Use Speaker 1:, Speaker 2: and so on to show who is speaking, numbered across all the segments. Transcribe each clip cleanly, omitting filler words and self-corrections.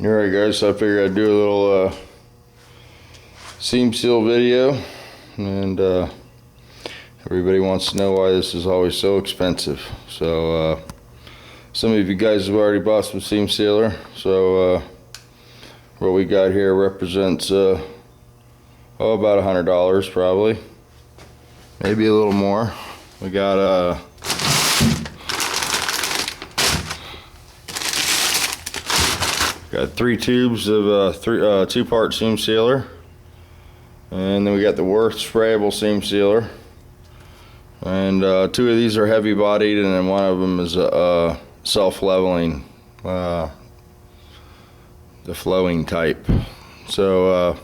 Speaker 1: Alright guys, so I figured I'd do a little seam seal video, and everybody wants to know why this is always so expensive. So some of you guys have already bought some seam sealer, so what we got here represents about $100 probably, maybe a little more. We got got 3 tubes of two-part seam sealer, and then we got the Worth sprayable seam sealer, and 2 of these are heavy bodied, and then one of them is self-leveling, the flowing type. So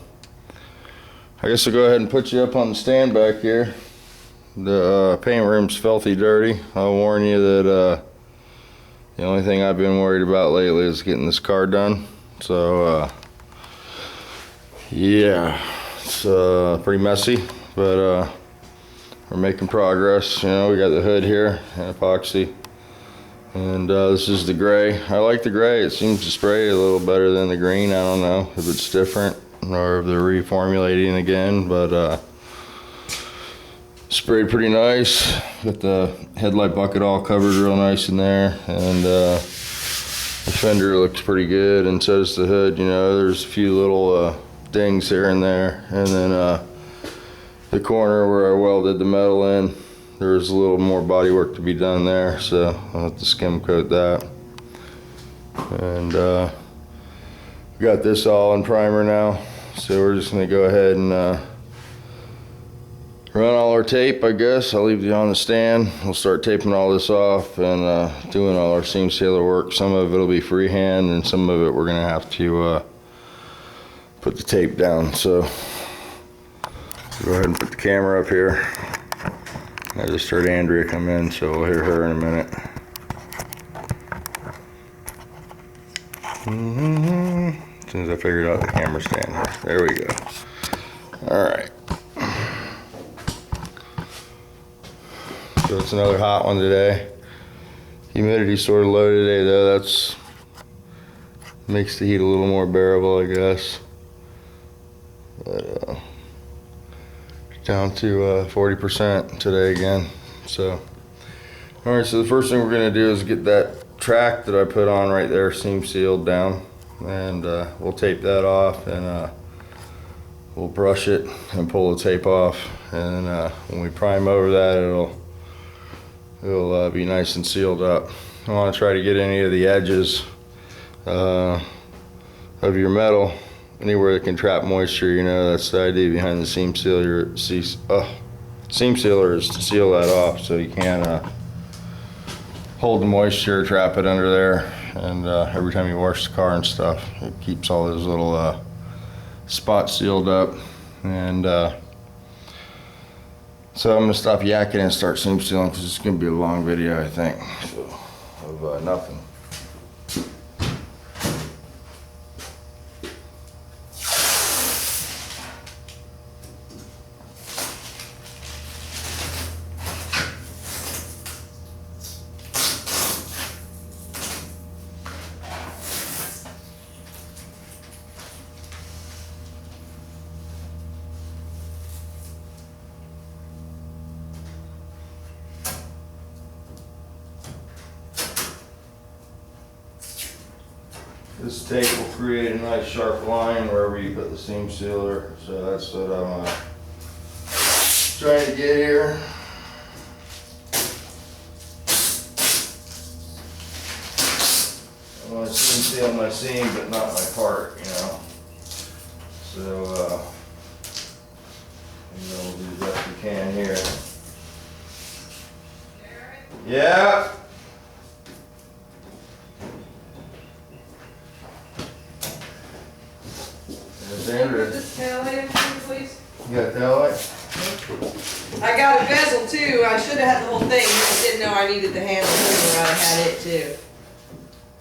Speaker 1: I guess I'll go ahead and put you up on the stand back here. The paint room's filthy dirty. I'll warn you that the only thing I've been worried about lately is getting this car done. So yeah, it's pretty messy, but we're making progress. You know, we got the hood here, epoxy, and this is the gray. I like the gray. It seems to spray a little better than the green. I don't know if it's different or if they're reformulating again, but sprayed pretty nice. Got the headlight bucket all covered real nice in there, and the fender looks pretty good, and so does the hood. You know, there's a few little dings here and there, and then the corner where I welded the metal in, there's a little more body work to be done there, so I'll have to skim coat that. And we got this all in primer now, so we're just gonna go ahead and run all our tape, I guess. I'll leave you on the stand. We'll start taping all this off and doing all our seam sealer work. Some of it'll be freehand, and some of it we're gonna have to put the tape down. So go ahead and put the camera up here. I just heard Andrea come in, so we'll hear her in a minute. As soon as I figured out the camera stand. There we go. All right. So it's another hot one today. Humidity sort of low today though. That's makes the heat a little more bearable, I guess. But down to 40% today again. So alright, so the first thing we're gonna do is get that track that I put on right there seam sealed down, and we'll tape that off, and we'll brush it and pull the tape off, and when we prime over that, it'll be nice and sealed up. I want to try to get any of the edges of your metal, anywhere that can trap moisture. You know, that's the idea behind the seam sealer. Seam sealer is to seal that off so you can't hold the moisture, trap it under there, and every time you wash the car and stuff, it keeps all those little spots sealed up. And so I'm gonna stop yakking and start seam sealing, because it's gonna be a long video, I think, so, of nothing. This tape will create a nice sharp line wherever you put the seam sealer, so that's what I'm trying to get here. I want to seam seal my seam, but not my part, you know. So we'll do the best we can here. Yeah.
Speaker 2: Put this tail light in for me, please.
Speaker 1: You got a tail light?
Speaker 2: I got a bezel too. I should have had the whole thing. I just didn't know I needed the handle sooner. I had it too.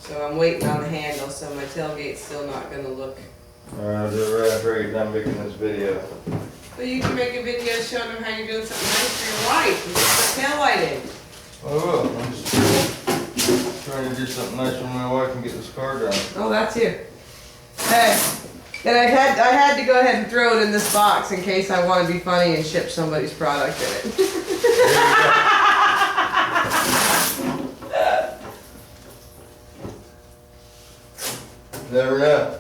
Speaker 2: So I'm waiting on the handle, so my tailgate's still not gonna look.
Speaker 1: Alright, I'll do it right after you're done making this video.
Speaker 2: But you can make a video showing them how you're doing something nice for your wife and put the tail light in.
Speaker 1: Oh, well, I'm just trying to do something nice for my wife and get this car done.
Speaker 2: Oh, that's here. And I had to go ahead and throw it in this box in case I want to be funny and ship somebody's product in it.
Speaker 1: Never know.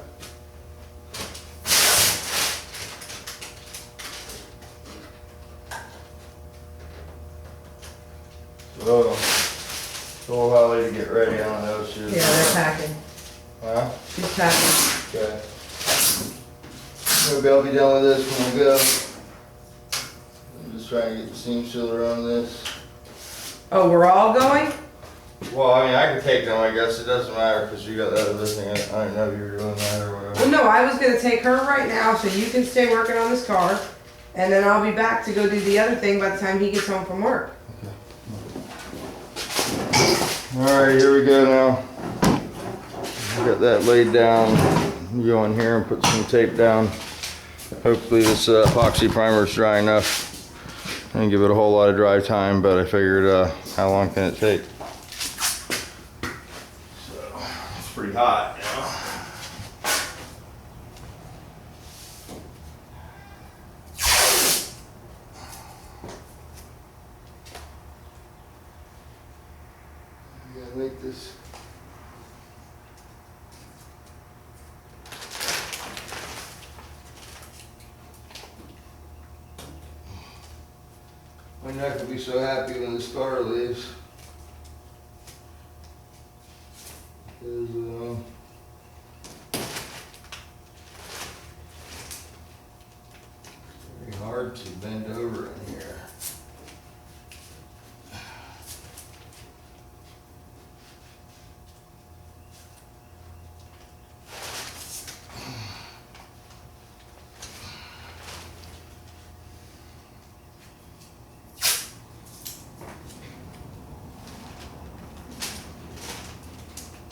Speaker 1: So, told Holly to get ready. I don't know if she was.
Speaker 2: Yeah, they're packing.
Speaker 1: Huh?
Speaker 2: She's packing.
Speaker 1: Okay. Maybe I'll be done with this when we go. I'm just trying to get the seam sealer on this.
Speaker 2: Oh, we're all going?
Speaker 1: Well, I mean, I can take them, I guess. It doesn't matter because you got that other thing. I didn't know if you were doing that or whatever.
Speaker 2: Well, no, I was gonna take her right now so you can stay working on this car. And then I'll be back to go do the other thing by the time he gets home from work.
Speaker 1: Alright, here we go now. Got that laid down. Go in here and put some tape down. Hopefully this epoxy primer is dry enough. I didn't give it a whole lot of dry time, but I figured how long can it take? So, it's pretty hot, you know. I like this. My neck will be so happy when this car leaves. 'Cause, it's very hard to bend over in here.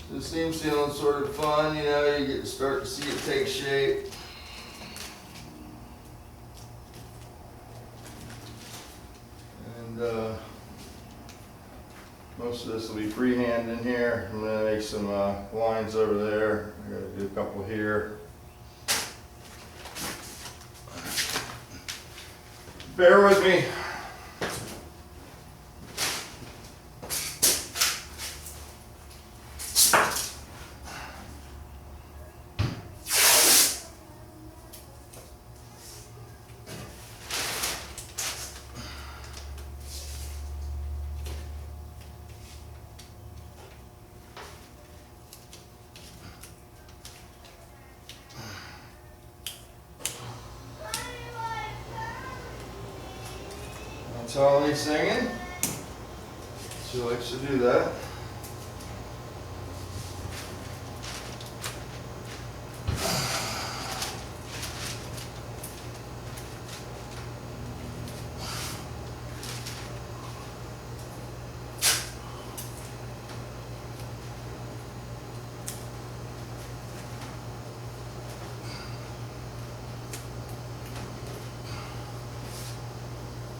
Speaker 1: The seam sealing's sort of fun, you know, you get to start to see it take shape. And most of this will be freehand in here. I'm gonna make some lines over there. I gotta do a couple here. Bear with me. Tony's singing. She likes to do that.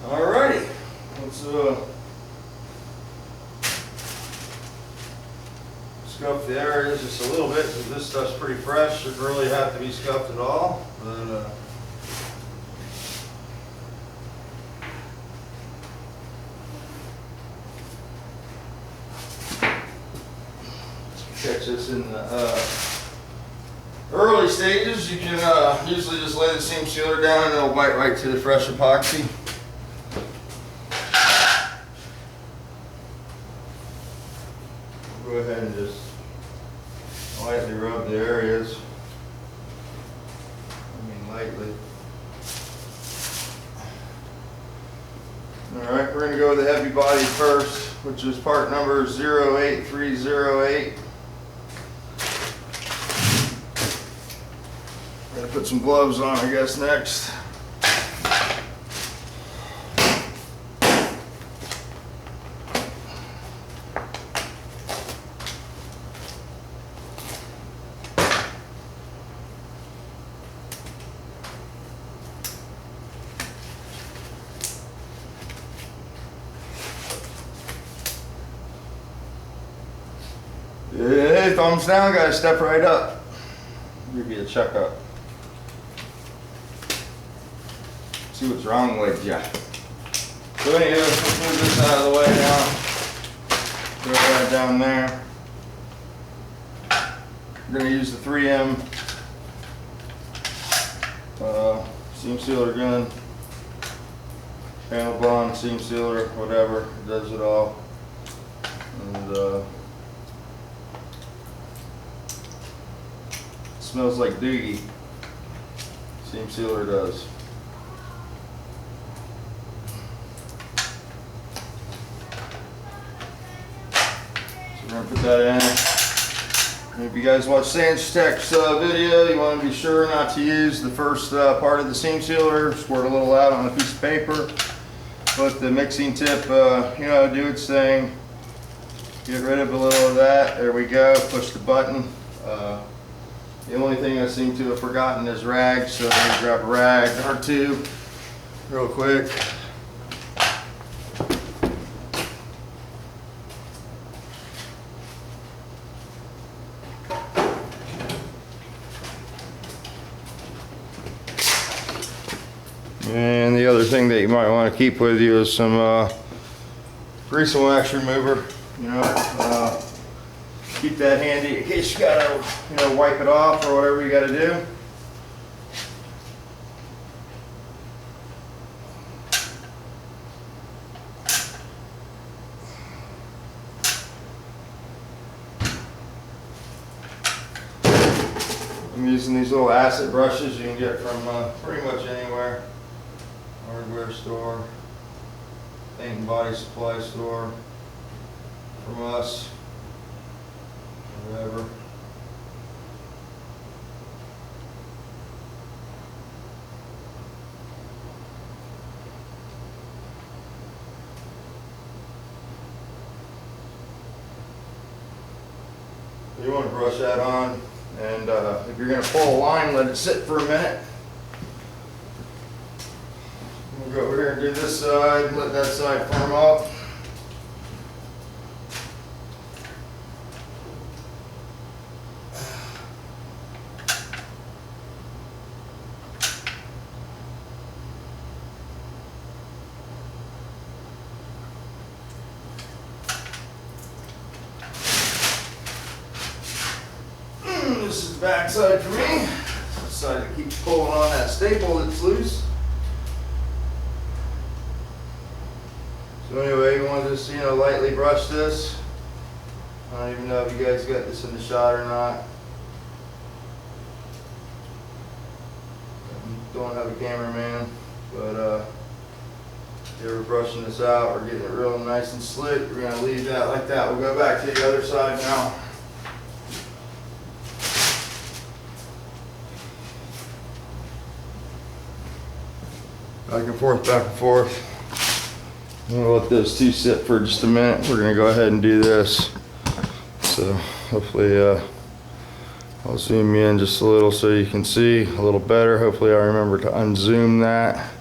Speaker 1: Alrighty, let's scuff the areas just a little bit because this stuff's pretty fresh. Shouldn't really have to be scuffed at all, but catch this in the early stages. You can usually just lay the seam sealer down and it'll bite right to the fresh epoxy. Go ahead and just lightly rub the areas. I mean lightly. Alright, we're going to go with the heavy body first, which is part number 08308. I'm going to put some gloves on, I guess, next. Hey, thumbs down, guys, step right up. Give you a checkup. See what's wrong with ya. So anyway, let's move this out of the way now. Throw that down there. We're gonna use the 3M seam sealer gun. Panel bond, seam sealer, whatever, it does it all. And smells like doogie. Seam sealer does. So we're gonna put that in. And if you guys watch Sanstech's video, you want to be sure not to use the first part of the seam sealer. Squirt a little out on a piece of paper. Let the mixing tip, do its thing. Get rid of a little of that. There we go. Push the button. The only thing I seem to have forgotten is rags, so I'm going to grab a rag or two real quick. And the other thing that you might want to keep with you is some grease and wax remover. Keep that handy in case you gotta, wipe it off or whatever you gotta do. I'm using these little acid brushes you can get from pretty much anywhere. Hardware store, paint and body supply store, from us, whatever. You want to brush that on, and if you're going to pull a line, let it sit for a minute. We'll go over here and do this side, let that side firm up. This is the back side for me. This side that keeps pulling on that staple that's loose. So anyway, you want to just, lightly brush this. I don't even know if you guys got this in the shot or not. Don't have a cameraman, but if you're brushing this out or getting it real nice and slick, we're going to leave that like that. We'll go back to the other side now. Back and forth, back and forth. I'm gonna let those two sit for just a minute. We're gonna go ahead and do this. So hopefully I'll zoom you in just a little so you can see a little better. Hopefully I remember to unzoom that.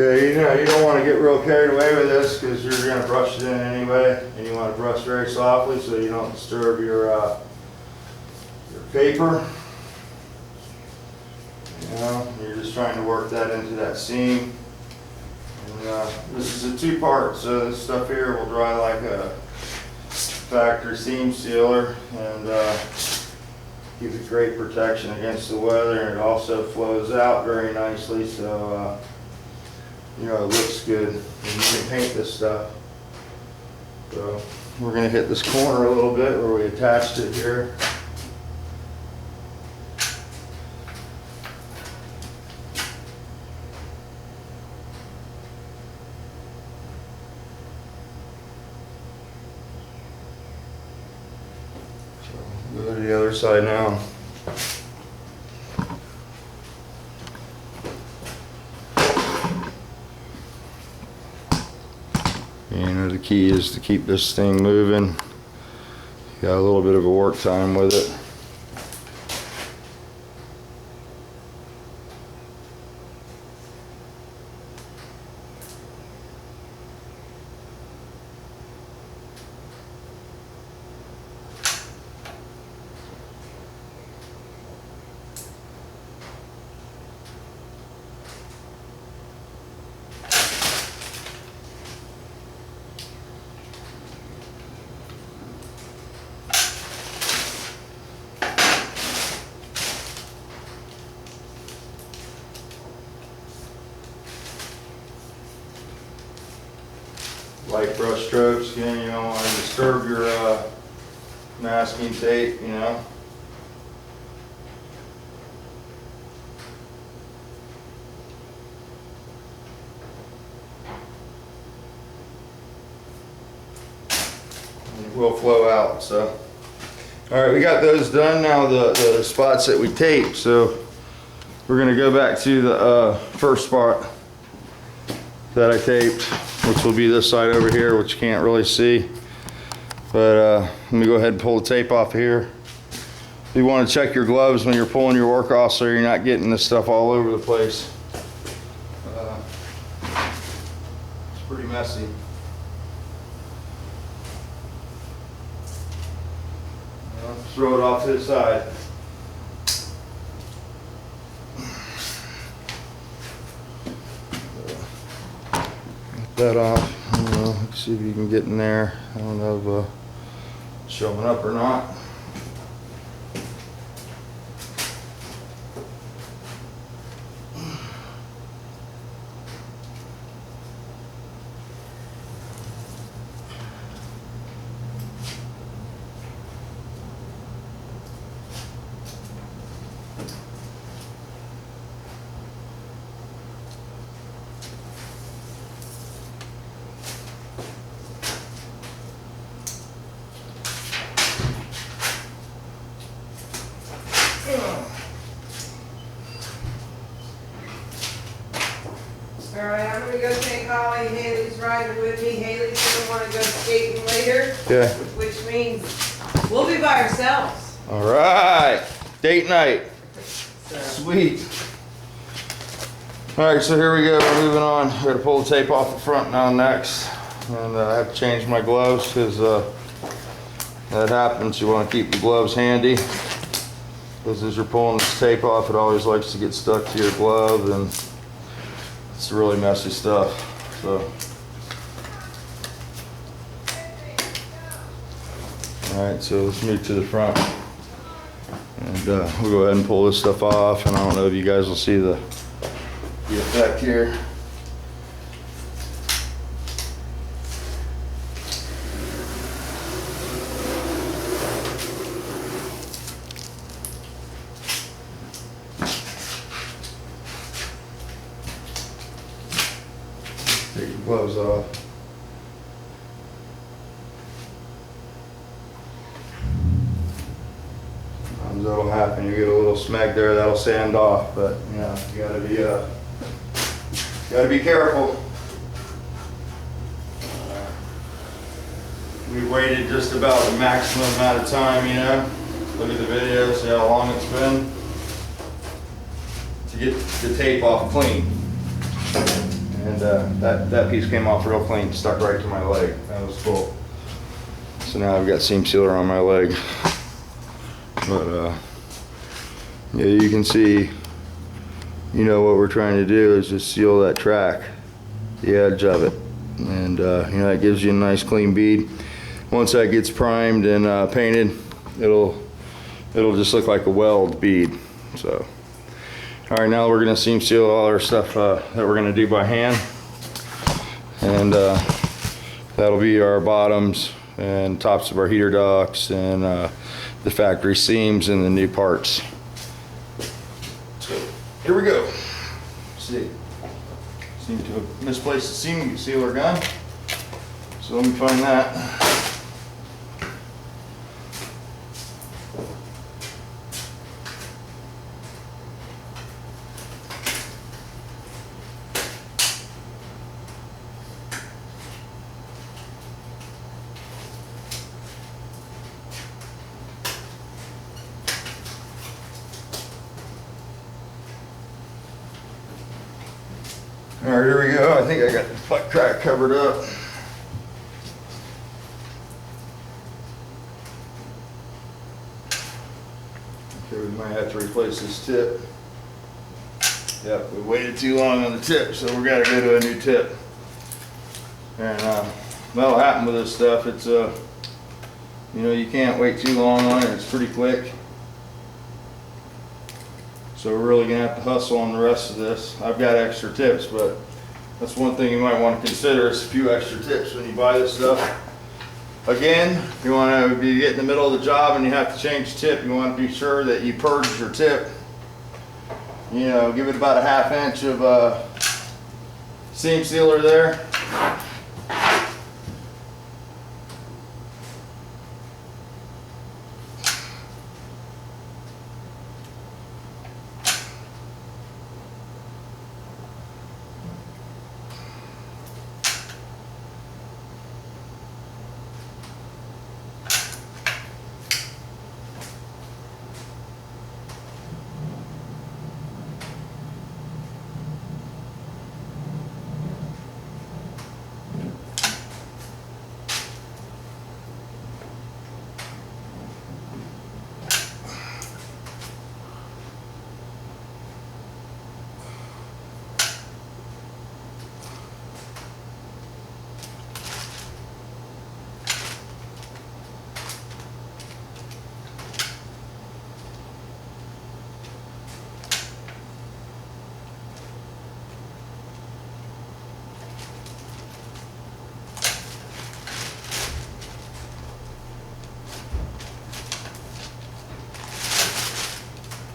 Speaker 1: Okay, you don't want to get real carried away with this because you're going to brush it in anyway, and you want to brush very softly so you don't disturb your paper. You're just trying to work that into that seam. And, this is a two-part, so this stuff here will dry like a factory seam sealer and gives it great protection against the weather, and it also flows out very nicely, so it looks good, and you can paint this stuff. So we're going to hit this corner a little bit where we attached it here. So go to the other side now. The key is to keep this thing moving. You got a little bit of a work time with it. light brush strokes. Again, you don't want to disturb your masking tape, you know. And it will flow out, so. All right, we got those done. Now the spots that we taped, so we're gonna go back to the first spot that I taped, which will be this side over here, which you can't really see. But let me go ahead and pull the tape off of here. You want to check your gloves when you're pulling your work off so you're not getting this stuff all over the place. It's pretty messy. Throw it off to the side. Get that off. I don't know. Let's see if you can get in there. I don't know if it's showing up or not.
Speaker 2: Alright, I'm gonna go take Holly. Haley's riding with me. Haley's gonna wanna go skating later.
Speaker 1: Yeah.
Speaker 2: Which means we'll be by ourselves.
Speaker 1: All right. Date night.
Speaker 2: So,
Speaker 1: Sweet. All right, so here we go. We're moving on. I got to pull the tape off the front now next, and I have to change my gloves because that happens. You want to keep the gloves handy because as you're pulling this tape off, it always likes to get stuck to your glove, and it's really messy stuff. So, all right, so let's move to the front, and we'll go ahead and pull this stuff off. And I don't know if you guys will see the effect here. Take your gloves off. Sometimes that'll happen. You get a little smeg there, that'll sand off, but you know, you gotta be careful. We waited just about the maximum amount of time, you know. Look at the video, see how long it's been to get the tape off clean. And that piece came off real clean, stuck right to my leg. That was cool. So now I've got seam sealer on my leg. But yeah, you can see, you know, what we're trying to do is just seal that track, the edge of it. And you know, that gives you a nice clean bead. Once that gets primed and painted, it'll just look like a weld bead. So. All right, now we're gonna seam seal all our stuff that we're gonna do by hand. And that'll be our bottoms and tops of our heater ducts and the factory seams and the new parts. So here we go. Let's see, seem to have misplaced the seam sealer gun. So let me find that. All right, here we go. I think I got the butt crack covered up. Okay, we might have to replace this tip. Yep, we waited too long on the tip, so we're gonna go to a new tip. And that'll happen with this stuff. It's you know, you can't wait too long on it. It's pretty quick. So we're really gonna have to hustle on the rest of this. I've got extra tips, but That's one thing you might want to consider is a few extra tips when you buy this stuff. Again, you want to be in the middle of the job and you have to change tip. You want to be sure that you purge your tip. You know, give it about a 1/2 inch of seam sealer there.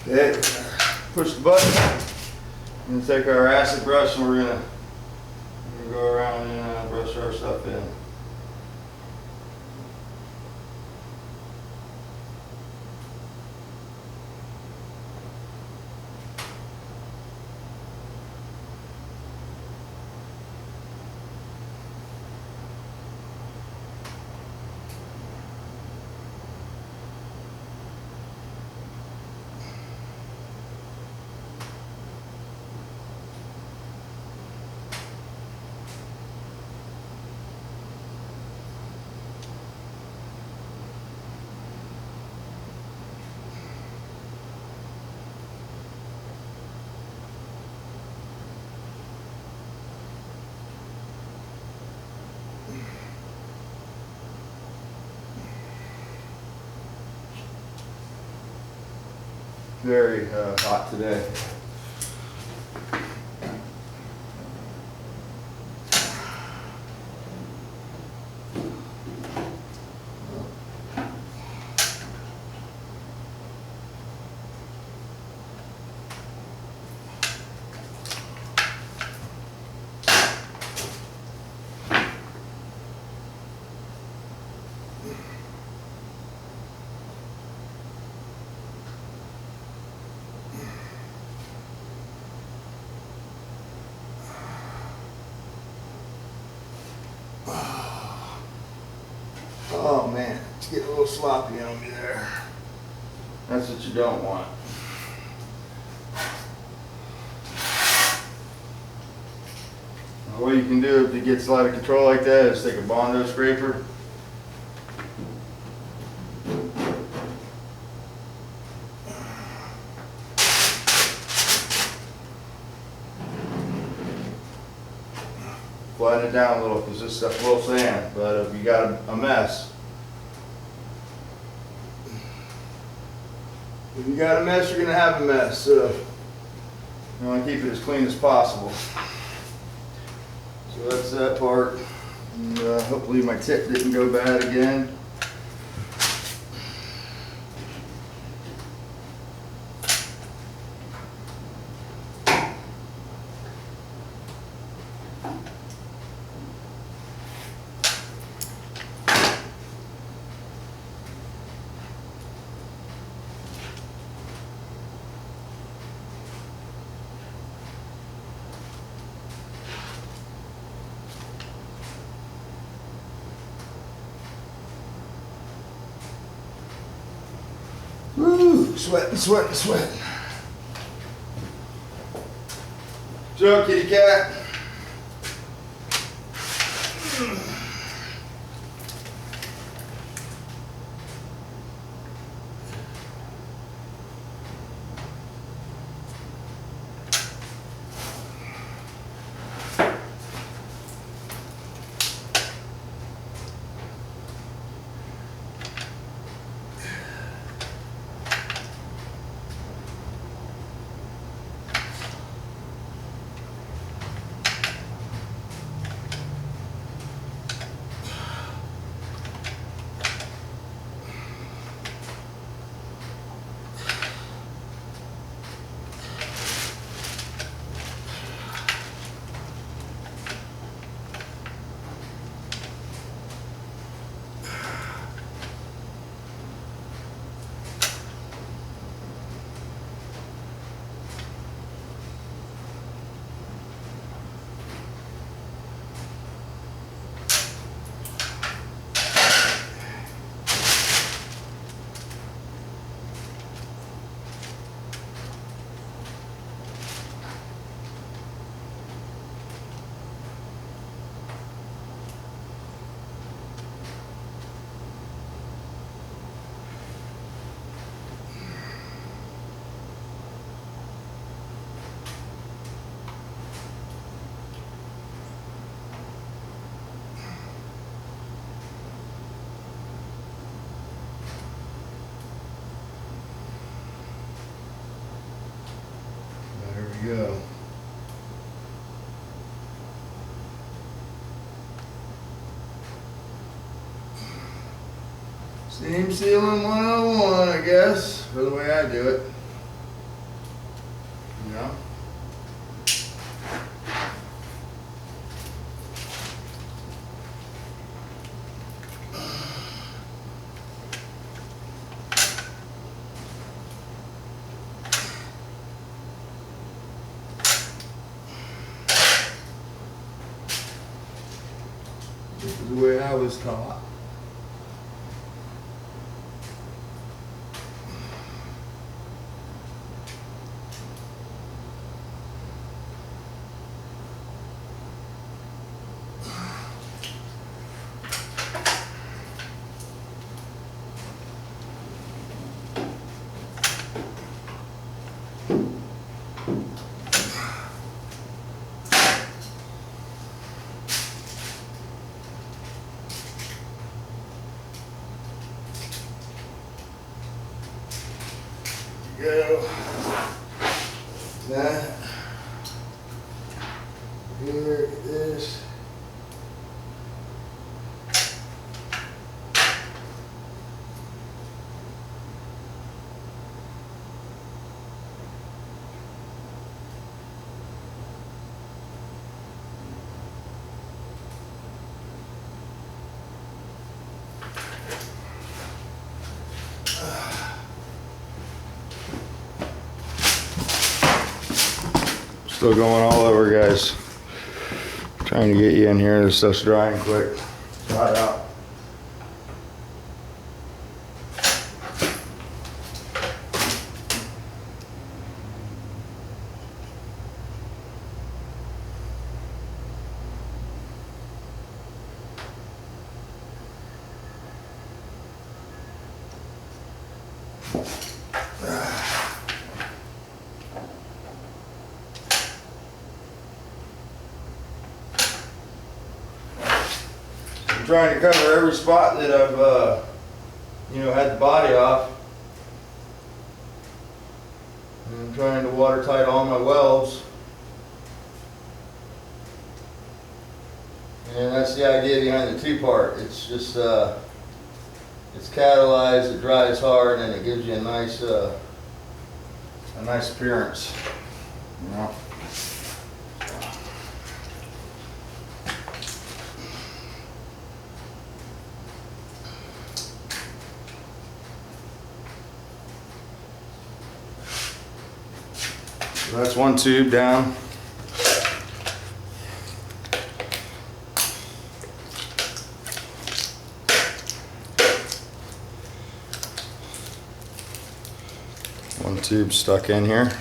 Speaker 1: Okay, push the button. We're gonna take our acid brush and we're gonna go around and brush our stuff in. Very hot today. Oh man, it's getting a little sloppy on me there. That's what you don't want. What you can do if it gets out of control like that is take a Bondo scraper. Flatten it down a little because this stuff will sand, but if you got a mess, if you got a mess, you're going to have a mess. So you want to keep it as clean as possible. So that's that part. And, hopefully my tip didn't go bad again. Woo, sweating, sweating, sweating. So, kitty cat. go. Seam sealing 101, I guess, for the way I do it. You know? This is the way I was taught. Go. That. Here it is. Still going all over, guys. Trying to get you in here. This stuff's drying quick. Dry it out. I'm trying to cover every spot that I've, had the body off. And I'm trying to watertight all my welds. And that's the idea behind the two-part. It's just, it's catalyzed, it dries hard, and it gives you a nice appearance. You know? So that's one tube down. One tube stuck in here.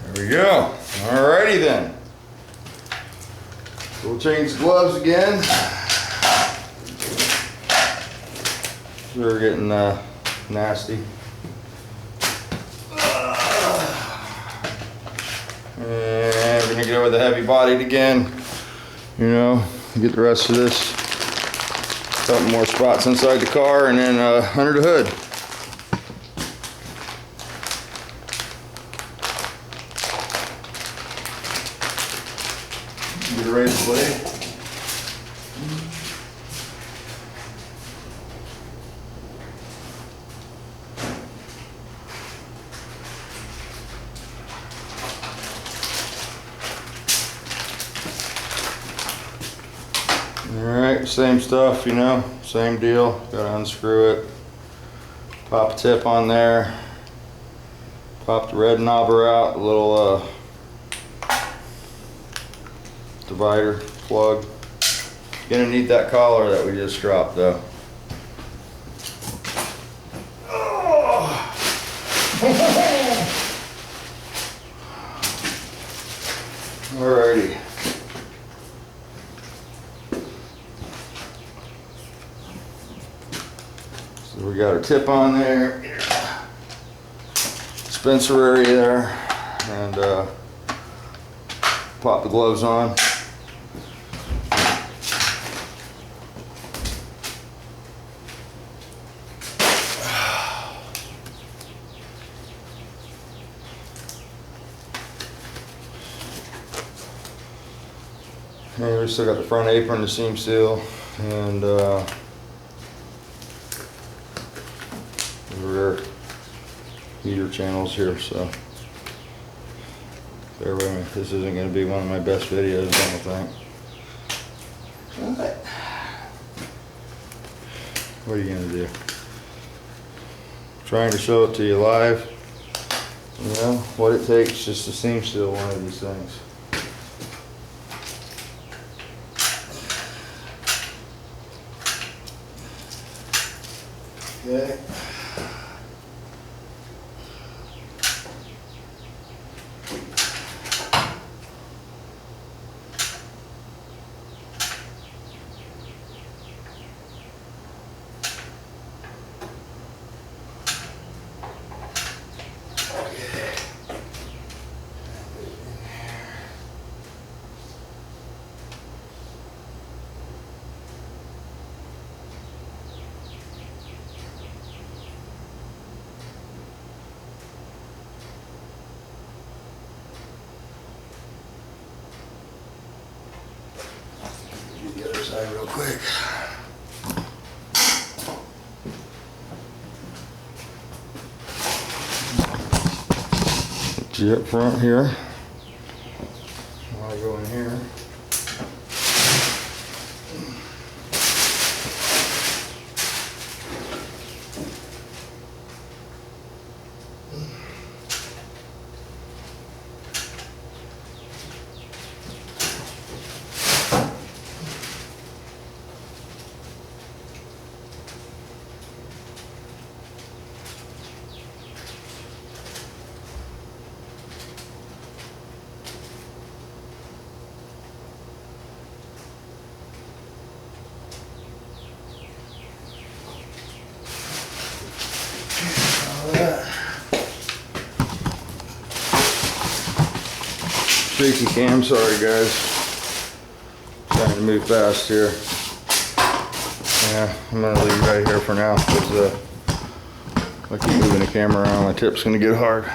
Speaker 1: There we go. Alrighty then. We'll change the gloves again. They're getting nasty. And we're gonna go with the heavy bodied again. You know, get the rest of this. Couple more spots inside the car and then under the hood. Get it ready to play. Alright, same stuff, you know, same deal. Gotta unscrew it. Pop a tip on there. Pop the red knobber out, a little divider plug. Gonna need that collar that we just dropped though. Alrighty. So we got our tip on there, dispenser area there, and pop the gloves on. And we still got the front apron to seam seal, and the rear heater channels here, so bear with me. This isn't going to be one of my best videos, I don't think. But what are you going to do? Trying to show it to you live, you know, what it takes just to seam seal one of these things. Okay. Do the other side real quick. Get you up front here. I'll go in here. Shaky cam, sorry guys. Trying to move fast here. Yeah, I'm gonna leave it right here for now because if I keep moving the camera around, my tip's gonna get hard.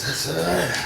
Speaker 1: That's alright.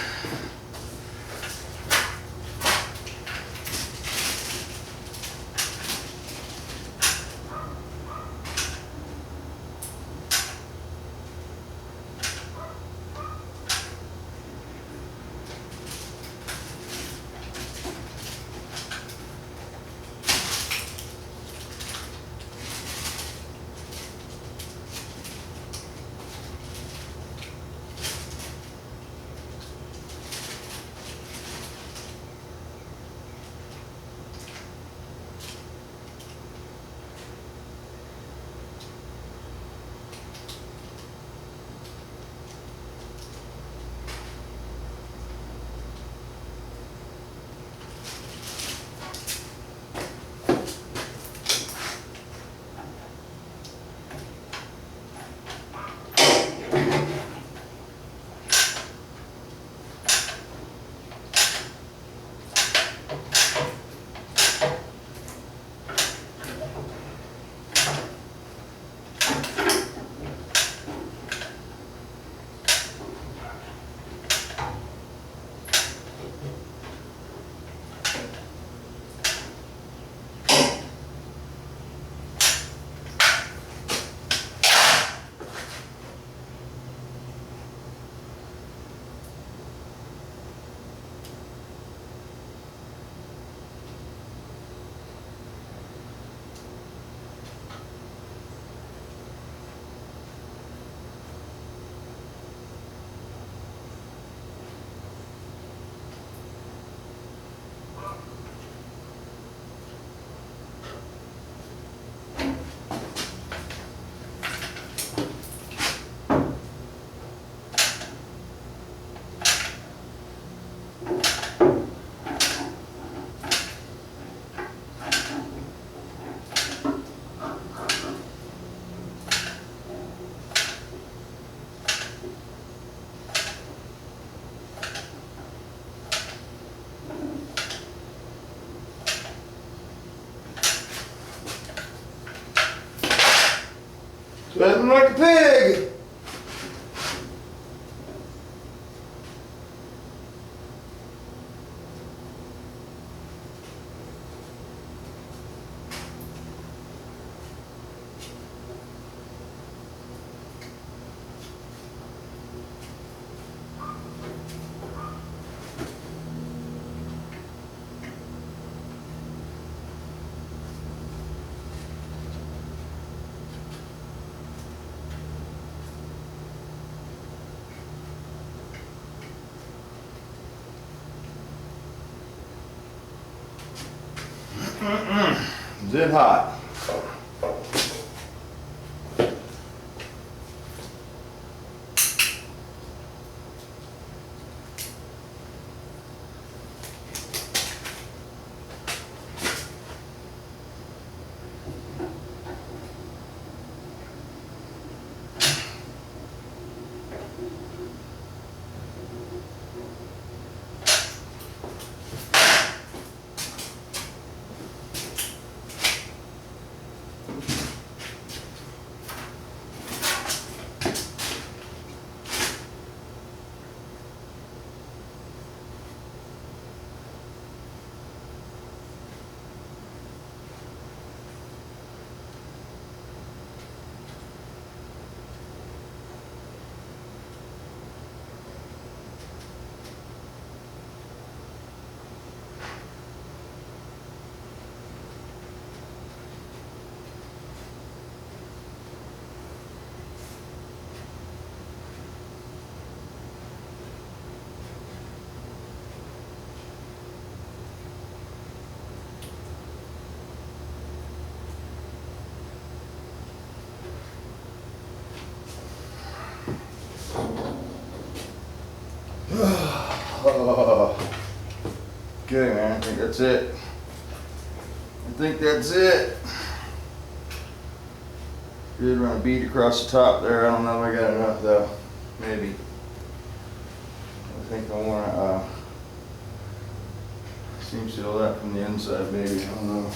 Speaker 1: Sweating like a pig. Is it hot? Okay, man, I think that's it. I think that's it. Did run a bead across the top there. I don't know if I got enough though. Maybe. I think I want to seam seal that from the inside, maybe. I don't know.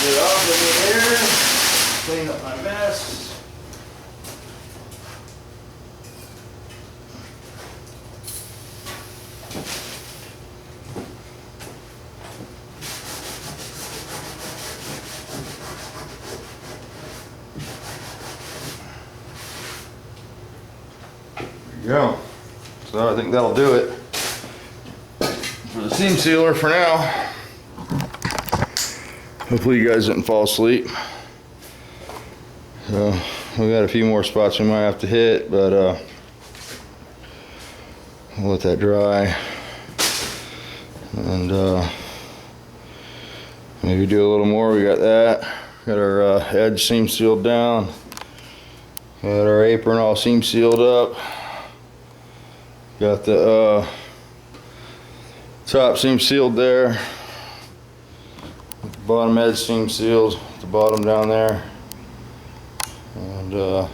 Speaker 1: it off in the air. Clean up my mess. Go. So I think that'll do it for the seam sealer for now. Hopefully you guys didn't fall asleep. So we got a few more spots we might have to hit, but we'll let that dry and maybe do a little more. We got that. Got our edge seam sealed down. Got our apron all seam sealed up. Got the top seam sealed there. Bottom edge seam sealed. The bottom down there. And the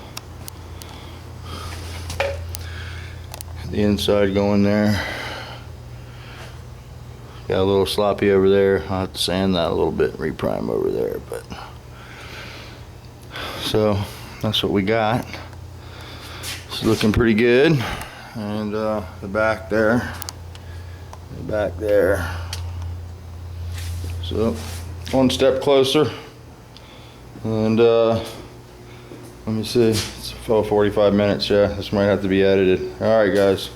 Speaker 1: inside going there. Got a little sloppy over there. I'll have to sand that a little bit, reprime over there. But so that's what we got. It's looking pretty good. And the back there, so one step closer. And let me see, it's 45 minutes. Yeah, this might have to be edited. All right, guys.